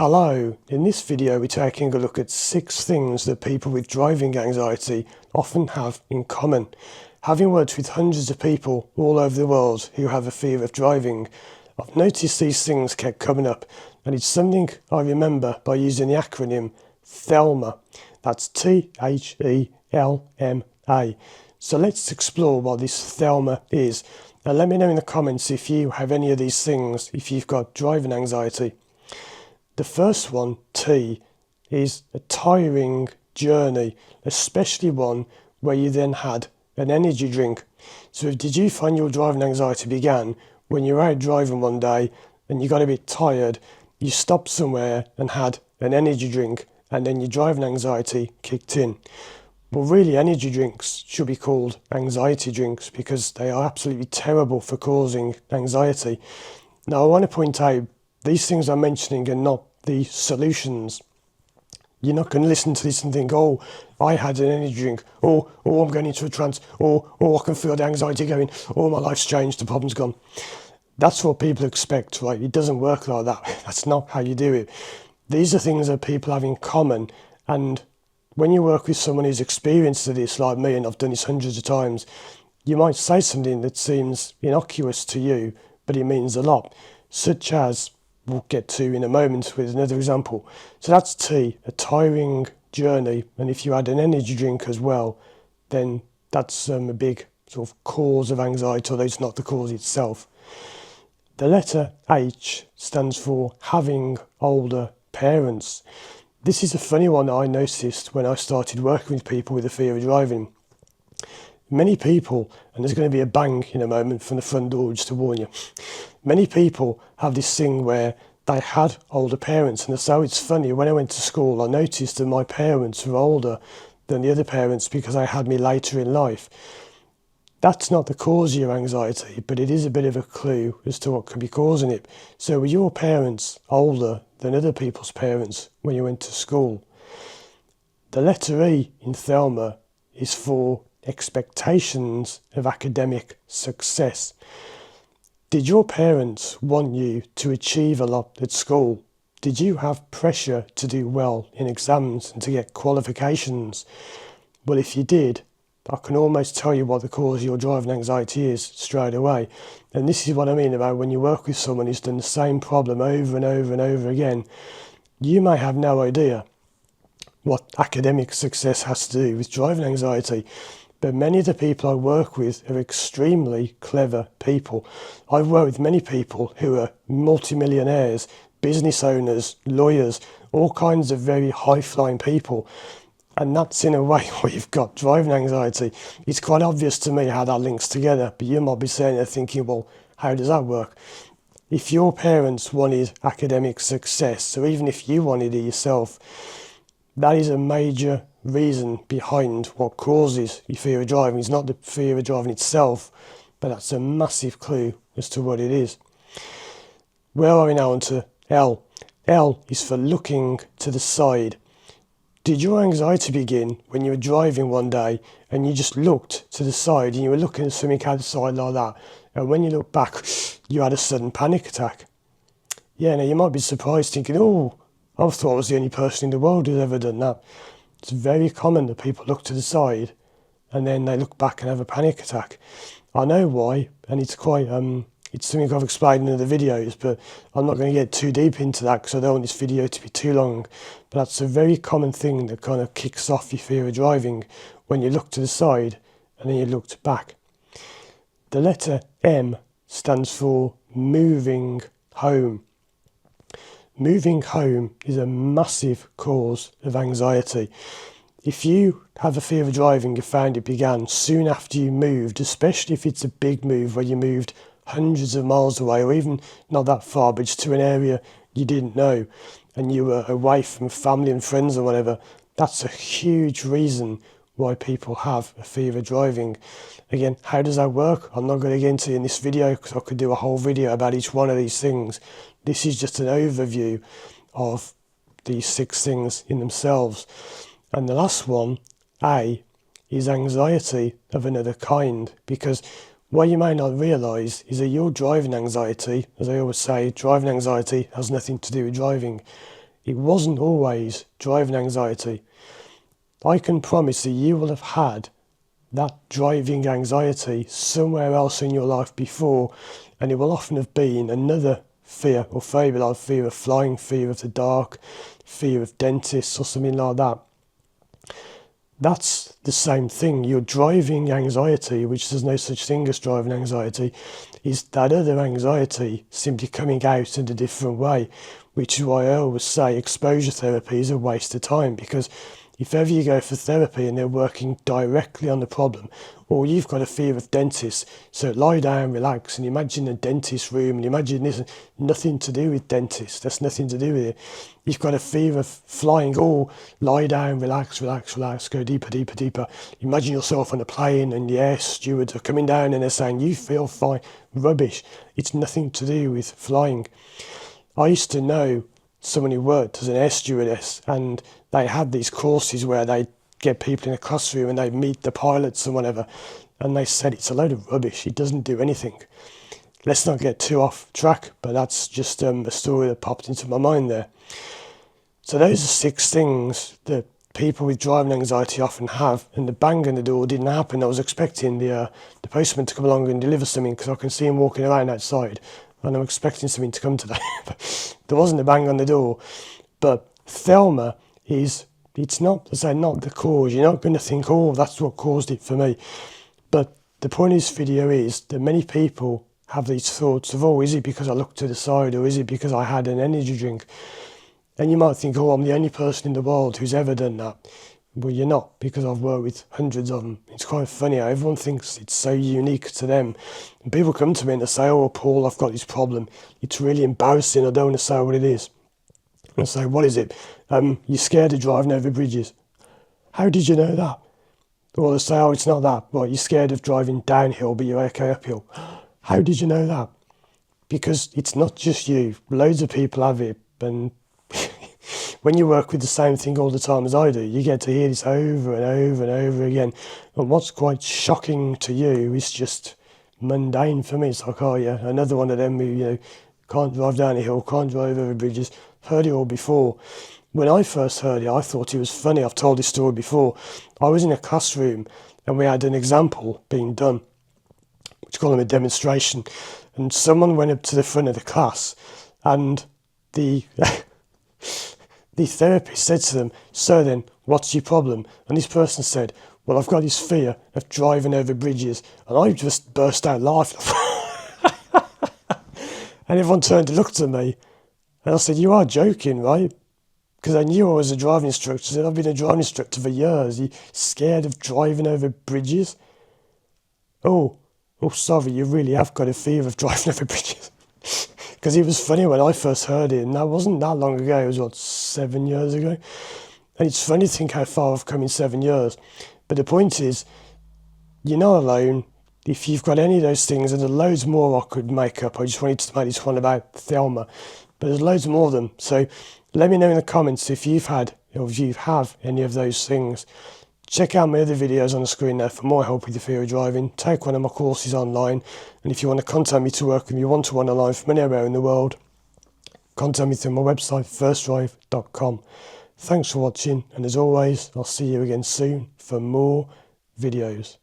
Hello, in this video we're taking a look at 6 things that people with driving anxiety often have in common. Having worked with hundreds of people all over the world who have a fear of driving, I've noticed these things kept coming up, and it's something I remember by using the acronym THELMA. That's THELMA. So let's explore what this THELMA is. Now let me know in the comments if you have any of these things, if you've got driving anxiety. The first one, T, is a tiring journey, especially one where you then had an energy drink. So did you find your driving anxiety began when you were out driving one day and you got a bit tired, you stopped somewhere and had an energy drink, and then your driving anxiety kicked in? Well, really, energy drinks should be called anxiety drinks because they are absolutely terrible for causing anxiety. Now, I want to point out these things I'm mentioning are not the solutions. You're not going to listen to this and think, oh, I had an energy drink, or I'm going into a trance, or I can feel the anxiety going, or my life's changed, the problem's gone. That's what people expect, right? It doesn't work like that. That's not how you do it. These are things that people have in common, and when you work with someone who's experienced this like me, and I've done this hundreds of times, you might say something that seems innocuous to you, but it means a lot, such as we'll get to in a moment with another example. So that's T, a tiring journey, and if you add an energy drink as well, then that's a big sort of cause of anxiety, although it's not the cause itself. The letter H stands for having older parents. This is a funny one that I noticed when I started working with people with a fear of driving. Many people, and there's going to be a bang in a moment from the front door just to warn you, many people have this thing where they had older parents, and so it's funny, when I went to school I noticed that my parents were older than the other parents because they had me later in life. That's not the cause of your anxiety, but it is a bit of a clue as to what could be causing it. So were your parents older than other people's parents when you went to school? The letter E in THELMA is for expectations of academic success. Did your parents want you to achieve a lot at school? Did you have pressure to do well in exams and to get qualifications? Well, if you did, I can almost tell you what the cause of your driving anxiety is straight away. And this is what I mean about when you work with someone who's done the same problem over and over and over again. You may have no idea what academic success has to do with driving anxiety, but many of the people I work with are extremely clever people. I've worked with many people who are multimillionaires, business owners, lawyers, all kinds of very high-flying people. And that's in a way where you've got driving anxiety. It's quite obvious to me how that links together, but you might be sitting there thinking, well, how does that work? If your parents wanted academic success, or even if you wanted it yourself, that is a major reason behind what causes your fear of driving. It's not the fear of driving itself, but that's a massive clue as to what it is. Where are we now? On to L. L is for looking to the side. Did your anxiety begin when you were driving one day and you just looked to the side and you were looking at something out the side like that, and when you look back you had a sudden panic attack? Yeah, now you might be surprised thinking, oh, I thought I was the only person in the world who's ever done that. It's very common that people look to the side and then they look back and have a panic attack. I know why, and it's quite it's something I've explained in other videos, but I'm not going to get too deep into that because I don't want this video to be too long. But that's a very common thing that kind of kicks off your fear of driving, when you look to the side and then you looked back. The letter M stands for moving home. Moving home is a massive cause of anxiety. If you have a fear of driving, you found it began soon after you moved, especially if it's a big move where you moved hundreds of miles away, or even not that far, but just to an area you didn't know, and you were away from family and friends or whatever, that's a huge reason why people have a fear of driving. Again, how does that work? I'm not going to get into it in this video because I could do a whole video about each one of these things. This is just an overview of these 6 things in themselves. And the last one, A, is anxiety of another kind, because what you may not realise is that your driving anxiety, as I always say, driving anxiety has nothing to do with driving. it wasn't always driving anxiety. I can promise that you will have had that driving anxiety somewhere else in your life before, and it will often have been another fear or phobia, like fear of flying, fear of the dark, fear of dentists or something like that. That's the same thing. Your driving anxiety, which there's no such thing as driving anxiety, is that other anxiety simply coming out in a different way, which is why I always say exposure therapy is a waste of time, because if ever you go for therapy and they're working directly on the problem, or you've got a fear of dentists, so lie down, relax, and imagine a dentist room, and imagine this, nothing to do with dentists, that's nothing to do with it. You've got a fear of flying, lie down, relax, relax, relax, go deeper, deeper, deeper. Imagine yourself on a plane and the air stewards are coming down and they're saying, you feel fine. Rubbish. It's nothing to do with flying. I used to know someone who worked as an air stewardess, and they had these courses where they get people in a classroom and they meet the pilots and whatever, and they said it's a load of rubbish, it doesn't do anything. Let's not get too off track, but that's just a story that popped into my mind there. So those are 6 things that people with driving anxiety often have, and the bang on the door didn't happen. I was expecting the postman to come along and deliver something, because I can see him walking around outside, and I'm expecting something to come today. There wasn't a bang on the door. But THELMA it's not, as I say, not the cause. You're not going to think, oh, that's what caused it for me. But the point of this video is that many people have these thoughts of, oh, is it because I looked to the side, or is it because I had an energy drink? And you might think, oh, I'm the only person in the world who's ever done that. Well, you're not, because I've worked with hundreds of them. It's quite funny how everyone thinks it's so unique to them. And people come to me and they say, oh, Paul, I've got this problem. It's really embarrassing. I don't want to say what it is. And I say, what is it? You're scared of driving over bridges. How did you know that? Or they say, oh, it's not that. Well, you're scared of driving downhill, but you're okay uphill. How did you know that? Because it's not just you. Loads of people have it. And when you work with the same thing all the time as I do, you get to hear this over and over and over again. And what's quite shocking to you is just mundane for me. It's like, oh yeah, another one of them who, can't drive down a hill, can't drive over bridges. Heard it all before. When I first heard it, I thought it was funny. I've told this story before. I was in a classroom and we had an example being done, which call them a demonstration. And someone went up to the front of the class, and the the therapist said to them, so then, what's your problem? And this person said, well, I've got this fear of driving over bridges. And I just burst out laughing. And everyone turned to look at me. And I said, you are joking, right? Because I knew I was a driving instructor. I said, I've been a driving instructor for years. Are you scared of driving over bridges? Oh, sorry, you really have got a fear of driving over bridges. Because it was funny when I first heard it, and that wasn't that long ago. It was, 7 years ago? And it's funny to think how far I've come in 7 years. But the point is, you're not alone. If you've got any of those things, and there's loads more I could make up. I just wanted to make this one about THELMA. But there's loads more of them. So let me know in the comments if you've had, or if you have any of those things. Check out my other videos on the screen there for more help with the fear of driving. Take one of my courses online. And if you want to contact me to work with me one-to-one online from anywhere in the world, contact me through my website, firstdrive.com. Thanks for watching, and as always, I'll see you again soon for more videos.